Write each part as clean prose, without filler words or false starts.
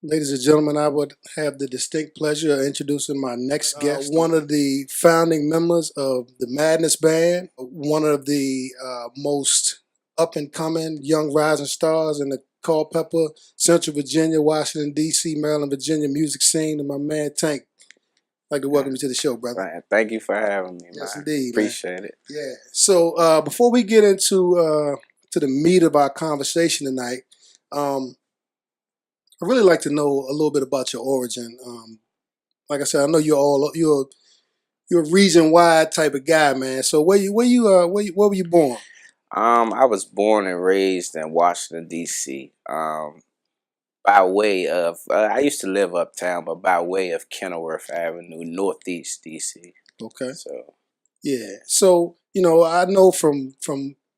Ladies and gentlemen, I would have the distinct pleasure of introducing my next guest, one of the founding members of the Madness Band, one of the most up and coming young rising stars in the Culpeper, Central Virginia, Washington, D.C., Maryland, Virginia music scene, and my man Tank. I'd like to welcome you to the show, brother. Man, thank you for having me, Yes, man. indeed, Appreciate it. Yeah. So before we get into to the meat of our conversation tonight, I'd really like to know a little bit about your origin. Like I said, I know you're a region wide type of guy, man. So where were you born? I was born and raised in Washington D.C. By way of I used to live uptown, but by way of Kenilworth Avenue, Northeast D.C. Okay. So Yeah. So I know from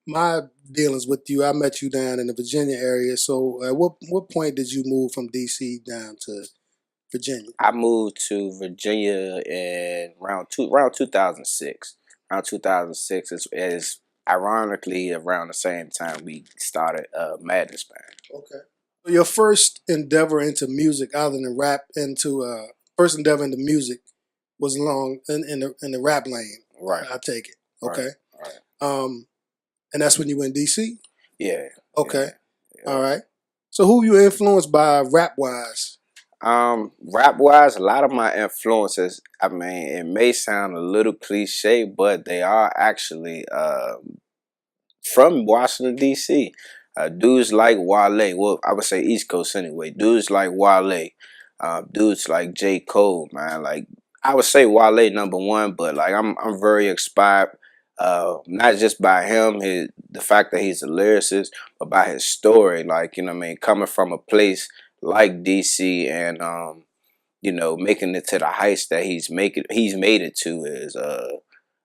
my dealings with you, I met you down in the Virginia area. So at what point did you move from DC down to Virginia? I moved to Virginia in around 2006. Around 2006 is ironically around the same time we started Madness Band. Okay. So your first endeavor into music, other than rap, first endeavor into music was along in the rap lane. Right. I take it. Okay. Right. And that's when you went DC? Yeah. Okay. Yeah. All right. So who you influenced by rap wise? Rap wise, a lot of my influences, I mean, it may sound a little cliche, but they are actually from Washington D.C. Dudes like Wale, well, I would say East Coast anyway. Dudes like Wale, dudes like J. Cole, man. Like I would say Wale #1, but like I'm very inspired, not just by him, the fact that he's a lyricist, but by his story. Like you know, what I mean, coming from a place like DC and making it to the heights that he's made it to is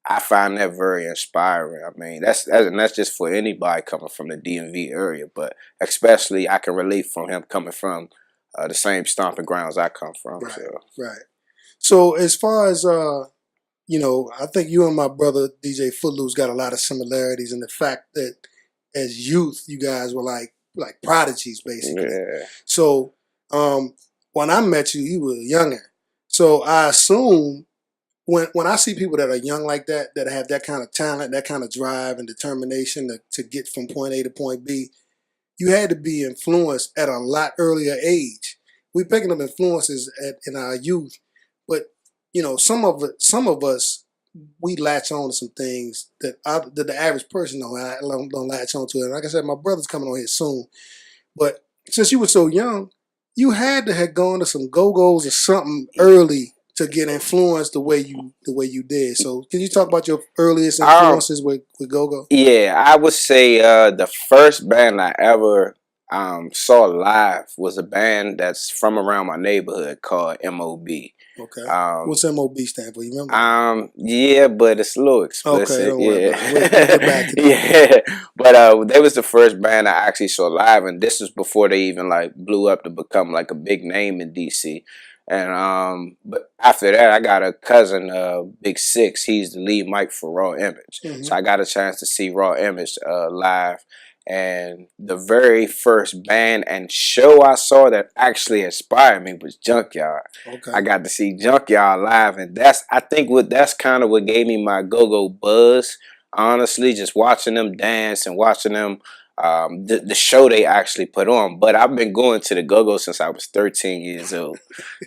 I find that very inspiring. I mean, that's just for anybody coming from the DMV area, but especially I can relate from him coming from the same stomping grounds I come from. Right. So. Right. So as far as I think you and my brother DJ Footloose got a lot of similarities in the fact that as youth, you guys were like prodigies, basically. Yeah. So when I met you, you were younger. So I assume when I see people that are young like that have that kind of talent, that kind of drive and determination to get from point A to point B, you had to be influenced at a lot earlier age. We're picking up influences in our youth, but some of us we latch on to some things that the average person don't latch on to. And like I said, my brother's coming on here soon, but since you were so young, you had to have gone to some go-go's or something early to get influenced the way you did. So can you talk about your earliest influences with go-go? Yeah, I would say the first band I ever saw live was a band that's from around my neighborhood called M.O.B. Okay. What's M.O.B. stand for? You remember? Yeah, but it's a little explicit. Okay, don't worry about it. We'll get back to that. Yeah, but they was the first band I actually saw live, and this was before they even like blew up to become like a big name in DC. And but after that, I got a cousin, Big Six. He's the lead mic for Raw Image, so I got a chance to see Raw Image live. And the very first band and show I saw that actually inspired me was Junkyard. Okay. I got to see Junkyard live, and that's kind of what gave me my go-go buzz. Honestly, just watching them dance and watching them the show they actually put on. But I've been going to the go-go since I was 13 years old.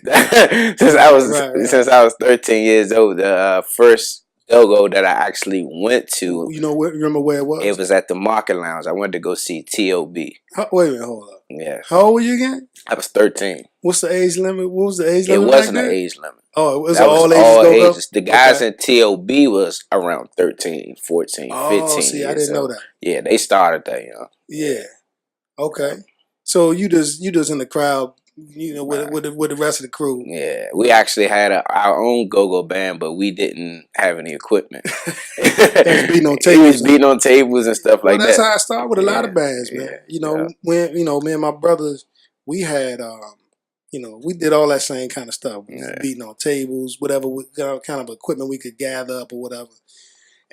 Since I was 13 years old, the first go-go that I actually went to. Remember where it was? It was at the Market Lounge. I went to go see T.O.B. Wait a minute, hold up. Yeah. How old were you again? I was 13. What's the age limit? What was the age limit? It wasn't an age limit. Oh, it was all ages. The guys in in T.O.B. was around 13, 14, 15 see, I didn't know that. Yeah, they started that young. Yeah. Okay. So you just in the crowd, with the rest of the crew. Yeah, we actually had our own go-go band, but we didn't have any equipment. Beating on tables. He was beating on tables and stuff like that. That's how I started with a lot of bands, man. When me and my brothers, we had we did all that same kind of stuff. Beating on tables, whatever kind of equipment we could gather up or whatever.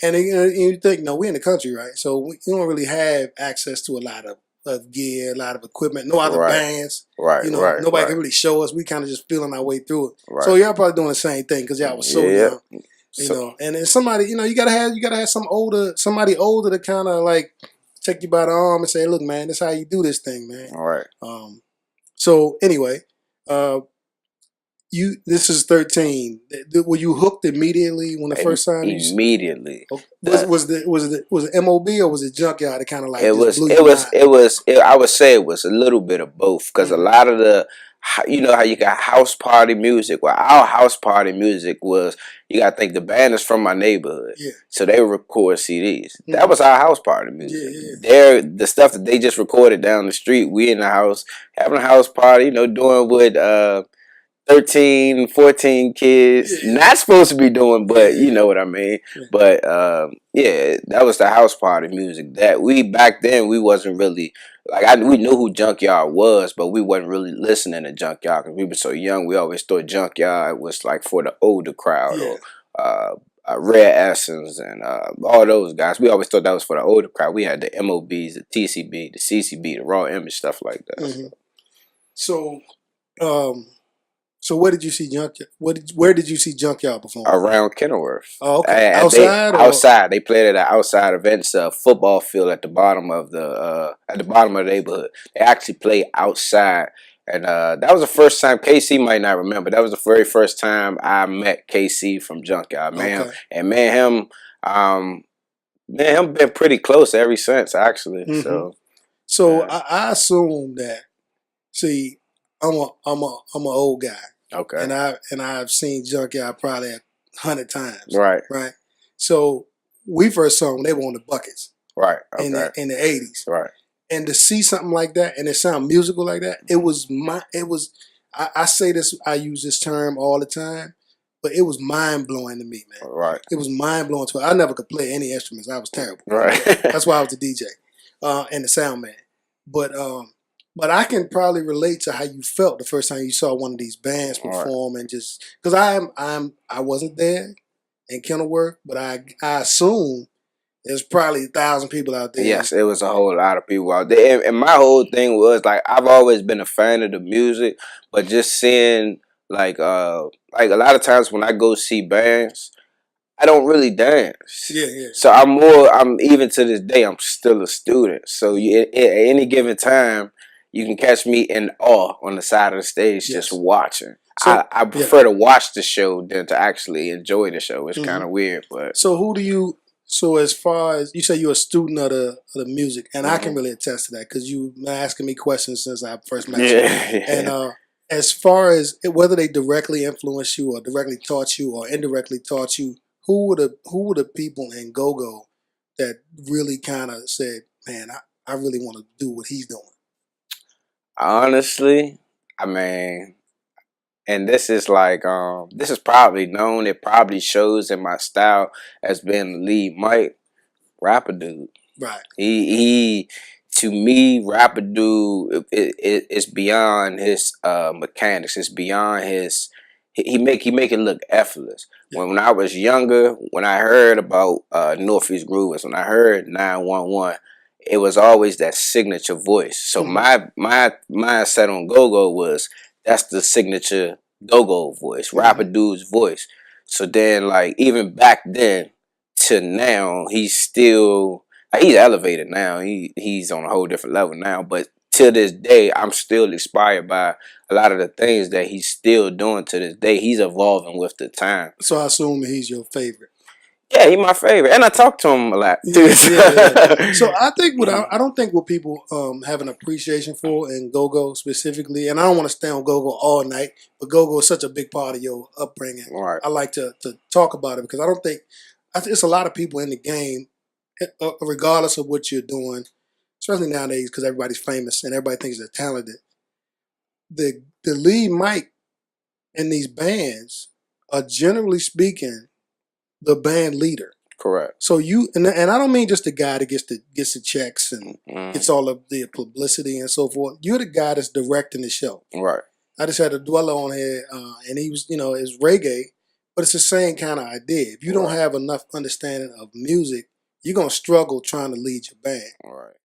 And you think, we're in the country, right? So we don't really have access to a lot of of gear, a lot of equipment, no other Right. bands. Right. You know, Right. nobody Right. can really show us. We kind of just feeling our way through it. Right. So y'all probably doing the same thing because y'all was so Yeah. young. You So, know, and then somebody, you know, you gotta have somebody older to kind of like take you by the arm and say, "Look, man, this is how you do this thing, man." all right. So anyway, uh, this is 13. Were you hooked immediately when the first time you? Immediately. Was it MOB or was it Junkyard that kind of like It just was. blew It your was. mind? It was. I would say it was a little bit of both because a Mhm. lot of the, you know how you got house party music. Well, our house party music was, you got to think the band is from my neighborhood, Yeah. so they would record CDs. That Mhm. was our house party music. Yeah. They're the stuff that they just recorded down the street. We in the house having a house party, you know, doing what 13, 14 kids Yeah. not supposed to be doing, but Yeah. you know what I mean. Yeah. But yeah, that was the house party music that we back then we wasn't really like we knew who Junkyard was, but we wasn't really listening to Junkyard because we were so young. We always thought Junkyard was like for the older crowd, Yeah. or Rare Essence and all those guys. We always thought that was for the older crowd. We had the MOBs, the TCB, the CCB, the Raw Image, stuff like that. Mhm. So, so where did you see Junkyard? Where did you see Junkyard perform? Around Kenilworth. Oh, okay. Outside? Outside? Outside. They played at an outside event. It's a football field at the bottom of the neighborhood. They actually play outside. And that was the first time, KC might not remember, that was the very first time I met KC from Junkyard. Okay. And him been pretty close ever since, actually. Mhm. So So yeah. I assume that. See, I'm a old guy, Okay. and I've seen Junkyard probably 100 times. Right. Right. So we first saw them. They were on the buckets Right. in Okay. the 80s, Right. and to see something like that and it sound musical like that, it was I say this, I use this term all the time, but it was mind blowing to me, man. Right. It was mind blowing to me. I never could play any instruments. I was terrible. Right. That's why I was the DJ and the sound man. But I can probably relate to how you felt the first time you saw one of these bands perform, and just because I wasn't there in Kenilworth, but I assume there's probably 1,000 people out there. Yes, it was a whole lot of people out there. And my whole thing was like I've always been a fan of the music, but just seeing like a lot of times when I go see bands, I don't really dance. Yeah. So I'm even to this day I'm still a student. So at any given time you can catch me in awe on the side of the stage just watching. So, I prefer to watch the show than to actually enjoy the show. It's Mhm. kind of weird, but So so as far as you say, you're a student of the music, and I can Mhm. really attest to that because you've been asking me questions since I first met yeah. you. And as far as whether they directly influenced you or directly taught you or indirectly taught you, who were the people in Go-Go that really kind of said, "Man, I really want to do what he's doing." Honestly, I mean, and this is like this is probably known. It probably shows in my style as being the lead mic. Rapidu. Right. He to me, Rapidu it's beyond his mechanics. It's beyond his. He make it look effortless. Yeah. When I was younger, when I heard about Northeast Groovers, when I heard 911, it was always that signature voice. So Mhm. my mindset on Go-Go was that's the signature Go-Go voice, Mhm. Rapidu's voice. So then, like even back then to now, he's still he's elevated now. He's on a whole different level now. But to this day, I'm still inspired by a lot of the things that he's still doing to this day. He's evolving with the time. So I assume he's your favorite. Yeah, he's my favorite, and I talk to him a lot too. Yeah. So I think I don't think what people have an appreciation for in Go-Go specifically, and I don't want to stay on Go-Go all night, but Go-Go is such a big part of your upbringing. Right. I like to talk about it because I think it's a lot of people in the game, regardless of what you're doing, especially nowadays because everybody's famous and everybody thinks they're talented. The lead mic in these bands are generally speaking the band leader. Correct. So and I don't mean just the guy that gets the checks and Mm. gets all of the publicity and so forth. You're the guy that's directing the show. Right. I just had a dweller on here, and he was, it's reggae, but it's the same kind of idea. If you don't have enough understanding of music, you're gonna struggle trying to lead your band. Right.